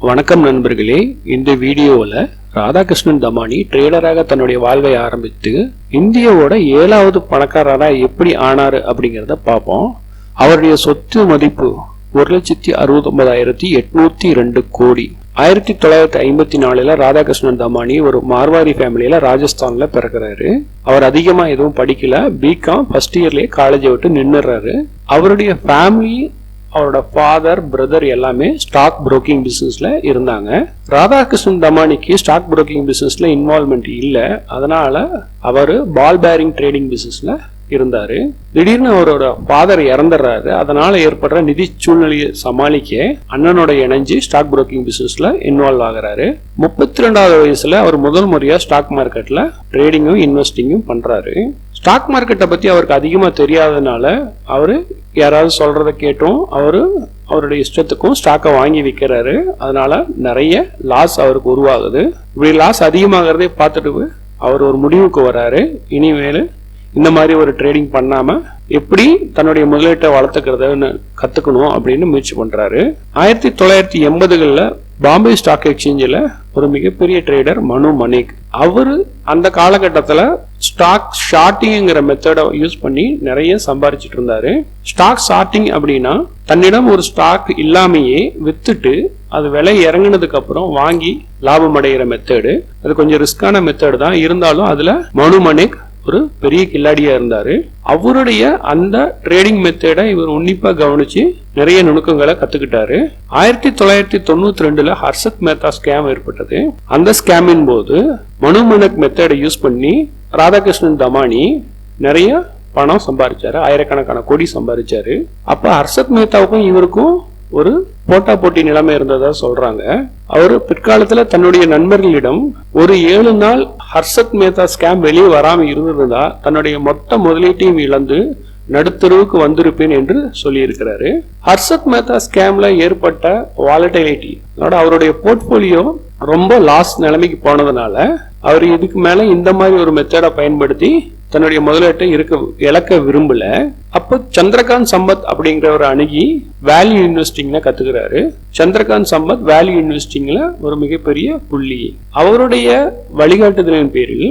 வணக்கம் நண்பர்களே, இந்த வீடியோவில் ராதாகிருஷ்ணன் தமானி ட்ரேடராக தன்னுடைய வாழ்வை ஆரம்பித்து இந்தியாவோட 7வது பணக்காரராக எப்படி ஆனாரு அப்படிங்கிறத பார்ப்போம். அவருடைய சொத்து மதிப்பு 1,69,802 கோடி. 1954 ராதாகிருஷ்ணன் தமானி ஒரு மார்வாரி ஃபேமிலியில ராஜஸ்தான்ல பிறகுறாரு. அவர் அதிகமா எதுவும் படிக்கல, பிகாம் ஃபர்ஸ்ட் இயர்லயே காலேஜை விட்டு நின்னுறாரு. அவருடைய ஃபேமிலி, அவரோட ஃபாதர், பிரதர் எல்லாமே ஸ்டாக் புரோக்கிங் பிசினஸ்ல இருந்தாங்க. ராதாகிருஷ்ணன் தமானிக்கு ஸ்டாக் புரோக்கிங் பிசினஸ்ல இன்வால்வ்மெண்ட் இல்ல, அதனால அவரு பால் பேரிங் ட்ரேடிங் பிசினஸ்ல இருந்தாரு. திடீர்னு அவரோட ஃபாதர் இறந்துடுறாரு. அதனால ஏற்படுற நிதி சூழ்நிலையை சமாளிக்க அண்ணனோட இணைஞ்சு ஸ்டாக் புரோக்கிங் பிசினஸ்ல இன்வால்வ் ஆகுறாரு. 32வது வயசுல அவர் முதல் முறையா ஸ்டாக் மார்க்கெட்ல ட்ரேடிங்கும் இன்வெஸ்டிங்கும் பண்றாரு. ஸ்டாக் மார்க்கெட்டை பத்தி அவருக்கு அதிகமா தெரியாததுனால அவரு யாராவது சொல்றத கேட்டும் அவருடைய இஷ்டத்துக்கும் ஸ்டாக்கை வாங்கி விற்கிறாரு. அதனால நிறைய லாஸ் அவருக்கு உருவாகுது. இப்படி லாஸ் அதிகமாகிறதே பார்த்துட்டு அவர் ஒரு முடிவுக்கு வர்றாரு. இனிமேல் இந்த மாதிரி ஒரு ட்ரேடிங் பண்ணாம எப்படி தன்னுடைய முதலீட்டை வளர்த்துக்கிறதுன்னு கத்துக்கணும் அப்படின்னு முயற்சி பண்றாரு. 1980களில் பாம்பே ஸ்டாக் எக்ஸ்சேஞ்சில் ஒரு மிகப்பெரிய ட்ரேடர் மனு மணிக். அவரு அந்த காலகட்டத்தில் ஸ்டாக் ஷார்ட்டிங்கிற மெத்தடை யூஸ் பண்ணி நிறைய சம்பாதிச்சிட்டு இருந்தாரு. ஸ்டாக் ஷார்ட்டிங் அப்படின்னா தன்னிடம் ஒரு ஸ்டாக் இல்லாமையே வித்துட்டு அது விலை இறங்கினதுக்கு அப்புறம் வாங்கி லாபம் அடைகிற மெத்தடு. அது கொஞ்சம் ரிஸ்கான மெத்தடு தான், இருந்தாலும் அதுல மனு மணிக் ஒரு பெரிய கில்லாடியா இருந்தாரு. அவருடைய அந்த ட்ரேடிங் மெத்தடை இவர் உன்னிப்பா கவனிச்சு நிறைய நுணுக்கங்களை கத்துக்கிட்டாரு. 1992 ஹர்ஷத் மேத்தா ஸ்கேம் ஏற்பட்டது. அந்த ஸ்கேமின் போது மனு மணிக் மெத்தடை யூஸ் பண்ணி ராதாகிருஷ்ணன் தமானி நிறைய பணம் சம்பாதிச்சாரு, ஆயிரக்கணக்கான கோடி சம்பாதிச்சாரு. அப்ப ஹர்ஷத் மேத்தாவுக்கும் இவருக்கும் ஒரு போட்டா போட்டி நிலைமை இருந்ததா சொல்றாங்க. அவரு பிற்காலத்துல தன்னுடைய நண்பர்களிடம் ஒரு 7 நாள் ஹர்ஷத் மேத்தா ஸ்கேம் வெளியே வராம இருந்திருந்தா தன்னுடைய மொத்த முதலீட்டையும் இழந்து நடுத்தருவுக்கு வந்திருப்பேன் என்று சொல்லி இருக்கிறாரு. ஹர்ஷத் மேத்தா ஸ்கேம்ல ஏற்பட்ட வாலட்டிலிட்டி, அவருடைய போர்ட்போலியோ ரொம்ப லாஸ் நிலைமைக்கு போனதுனால அவர் இதுக்கு மேல இந்த மாதிரி ஒரு மெத்தடை பயன்படுத்தி தன்னுடைய முதலீட்டை இழக்க விரும்பல. அப்போ சந்திரகாந்த் சம்பத் அப்படிங்கிற ஒரு அணுகி வேல்யூ இன்வெஸ்டிங்ல கத்துக்கிறாரு. சந்திரகாந்த் சம்பத் வேல்யூ இன்வெஸ்டிங்ல ஒரு மிகப்பெரிய புள்ளி. அவருடைய வழிகாட்டுதலின் பேரில்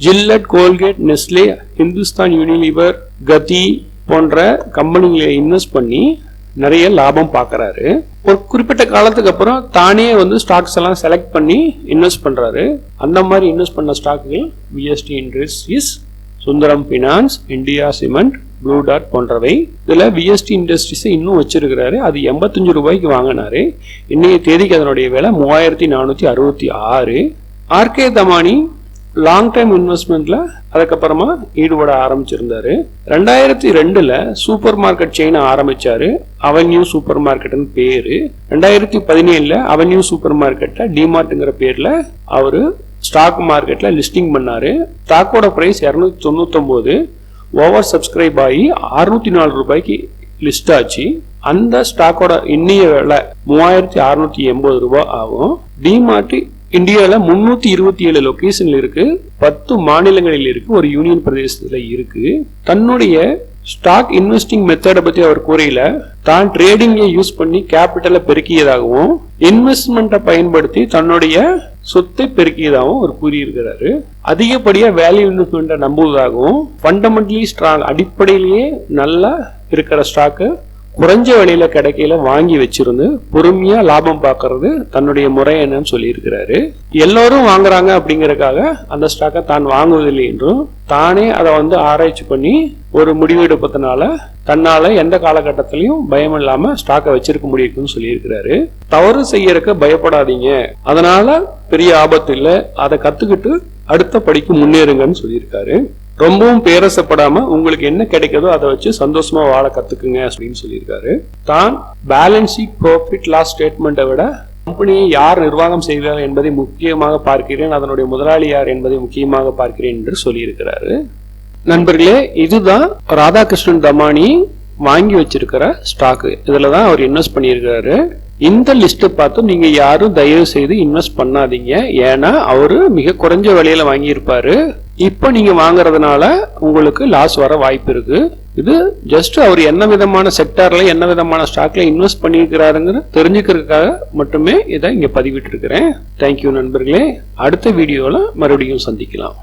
Gillette, Colgate, Nestle, Hindustan Unilever, கதி போன்ற கம்பெனிகளை இன்வெஸ்ட் பண்ணி நிறைய லாபம் பார்க்கறாரு. ஒரு குறிப்பிட்ட காலத்துக்கு அப்புறம் தானே ஸ்டாக்ஸ் எல்லாம் செலக்ட் பண்ணி இன்வெஸ்ட் பண்றாரு. அந்த மாதிரி இன்வெஸ்ட் பண்ண ஸ்டாக்குகள் VST industries, Sundaram finance, India cement, blue டாட் போன்றவை. இதுல விஎஸ்டி இண்டஸ்ட்ரீஸ் இன்னும் வச்சிருக்கிறாரு. அது 85 ரூபாய்க்கு வாங்கினாரு. இன்னைய தேதிக்கு அதனுடைய விலை 3466. ஆர்கே தமானி லாங் டைம் இன்வெஸ்ட்மெண்ட்ல அதுக்கப்புறமா ஈடுபட ஆரம்பிச்சிருந்தாரு. 2002 சூப்பர் மார்க்கெட் செயினை ஆரம்பிச்சாரு. அவென்யூ சூப்பர் மார்க்கெட்னு பேரு. 2017 அவென்யூ சூப்பர் மார்க்கெட்டை டிமார்ட்ங்கிற பேர்ல அவரு ஸ்டாக் மார்க்கெட்ல லிஸ்டிங் பண்ணாரு. ஸ்டாக்கோட பிரைஸ் 299, ஓவர் சப்ஸ்கிரைப் ஆகி 604 ரூபாய்க்கு லிஸ்ட் ஆச்சு. அந்த ஸ்டாக்கோட இன்னைய விலை 3680 ரூபாய் ஆகும். டிமார்ட் இந்தியாவில் 327 லொகேஷன்ல இருக்கு, 10 மாநிலங்களில் இருக்கு, ஒரு யூனியன் பிரதேசத்துல இருக்கு. தன்னுடைய ஸ்டாக் இன்வெஸ்டிங் மெத்தடை பத்தி அவர் கூறையில தான் ட்ரேடிங்கை யூஸ் பண்ணி கேபிட்டலை பெருக்கியதாகவும் இன்வெஸ்ட்மெண்ட்டை பயன்படுத்தி தன்னுடைய சொத்தை பெருக்கியதாகவும் அவர் கூறியிருக்கிறாரு. அதிகப்படியா வேல்யூ இன்வெஸ்ட்மெண்ட்டை நம்புவதாகவும் ஃபண்டமெண்டலி ஸ்ட்ராங், அடிப்படையிலேயே நல்லா இருக்கிற ஸ்டாக்கு குறைஞ்ச விலையில கிடைக்கையில வாங்கி வச்சிருந்து பொறுமையா லாபம் பார்க்கறது தன்னுடைய முறை என்னன்னு சொல்லி இருக்கிறாரு. எல்லாரும் வாங்குறாங்க அப்படிங்கறதுக்காக அந்த ஸ்டாக்கை தான் வாங்குவதில்லை என்றும் தானே அதை ஆராய்ச்சி பண்ணி ஒரு முடிவு எடுப்பதனால தன்னால எந்த காலகட்டத்திலையும் பயம் இல்லாம ஸ்டாக்கை வச்சிருக்க முடியும்னு சொல்லி இருக்கிறாரு. தவறு செய்யறதுக்கு பயப்படாதீங்க, அதனால பெரிய ஆபத்து இல்லை, அதை கத்துக்கிட்டு அடுத்த படிக்கு முன்னேறுங்கன்னு சொல்லியிருக்காரு. ரொம்பவும் பேரசப்படாம உங்களுக்கு என்ன கிடைக்கிறதோ அதை வச்சு சந்தோஷமா வாழ கத்துக்குங்க அப்படின்னு சொல்லியிருக்காரு. தான் பேலன்ஸ் ஷீட், ப்ராஃபிட் லாஸ் ஸ்டேட்மெண்ட்டை விட கம்பெனியை யார் நிர்வாகம் செய்கிறார் என்பதை முக்கியமாக பார்க்கிறேன், அதனுடைய முதலாளி யார் என்பதை முக்கியமாக பார்க்கிறேன் என்று சொல்லியிருக்கிறாரு. நண்பர்களே, இதுதான் ராதாகிருஷ்ணன் தமானி வாங்கி வச்சிருக்கிற ஸ்டாக்கு. இதுலதான் அவர் இன்வெஸ்ட் பண்ணியிருக்கிறாரு. இந்த லிஸ்ட் பார்த்து நீங்க யாரும் தயவு செய்து இன்வெஸ்ட் பண்ணாதீங்க. ஏன்னா அவரு மிக குறைஞ்ச விலையில வாங்கி இருப்பாரு. இப்ப நீங்க வாங்குறதுனால உங்களுக்கு லாஸ் வர வாய்ப்பு இருக்கு. இது ஜஸ்ட் அவர் என்ன விதமான செக்டார்ல என்ன விதமான ஸ்டாக்ல இன்வெஸ்ட் பண்ணியிருக்கிறாருங்கிற தெரிஞ்சுக்கிறதுக்காக மட்டுமே இதை இங்க பதிவிட்டு இருக்கிறேன். தேங்க்யூ நண்பர்களே. அடுத்த வீடியோல மறுபடியும் சந்திக்கலாம்.